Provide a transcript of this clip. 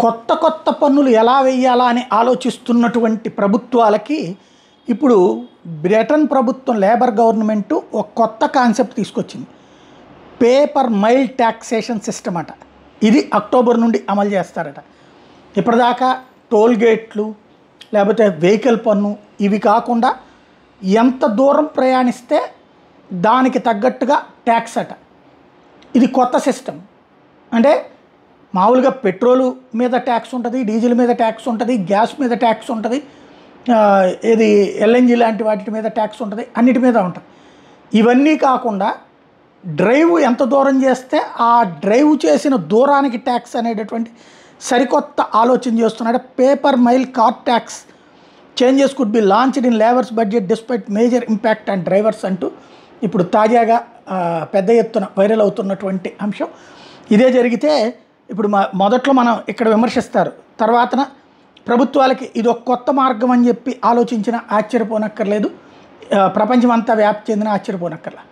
కొత్త కొత్త పన్నులు ఎలా వేయాలా అని ఆలోచిస్తున్నటువంటి ప్రభుత్వాలకి ఇప్పుడు బ్రిటన్ ప్రభుత్వం లేబర్ గవర్నమెంటు ఒక కొత్త కాన్సెప్ట్ తీసుకొచ్చింది. పేపర్ మైల్ ట్యాక్సేషన్ సిస్టమ్ అట. ఇది అక్టోబర్ నుండి అమలు చేస్తారట. ఇప్పటిదాకా టోల్ గేట్లు లేకపోతే వెహికల్ పన్ను ఇవి కాకుండా ఎంత దూరం ప్రయాణిస్తే దానికి తగ్గట్టుగా ట్యాక్స్ అట. ఇది కొత్త సిస్టమ్. అంటే మామూలుగా పెట్రోలు మీద ట్యాక్స్ ఉంటుంది, డీజిల్ మీద ట్యాక్స్ ఉంటుంది, గ్యాస్ మీద ట్యాక్స్ ఉంటుంది, ఇది ఎల్ఎన్జీ లాంటి వాటి మీద ట్యాక్స్ ఉంటుంది, అన్నిటి మీద ఉంటుంది. ఇవన్నీ కాకుండా డ్రైవ్ ఎంత దూరం చేస్తే ఆ డ్రైవ్ చేసిన దూరానికి ట్యాక్స్ అనేటటువంటి సరికొత్త ఆలోచన చేస్తున్నాడు. Paper mile car tax changes could be launched in labours budget despite major impact on drivers అంటూ ఇప్పుడు తాజాగా పెద్ద ఎత్తున వైరల్ అవుతున్నటువంటి అంశం. ఇదే జరిగితే ఇప్పుడు మొదట్లో మనం ఇక్కడ విమర్శిస్తారు, తర్వాతన ప్రభుత్వాలకి ఇది ఒక కొత్త మార్గం అని చెప్పి ఆలోచించిన ఆశ్చర్యపోనక్కర్లేదు, ప్రపంచమంతా వ్యాప్తి చెందిన ఆశ్చర్యపోనక్కర్లేదు.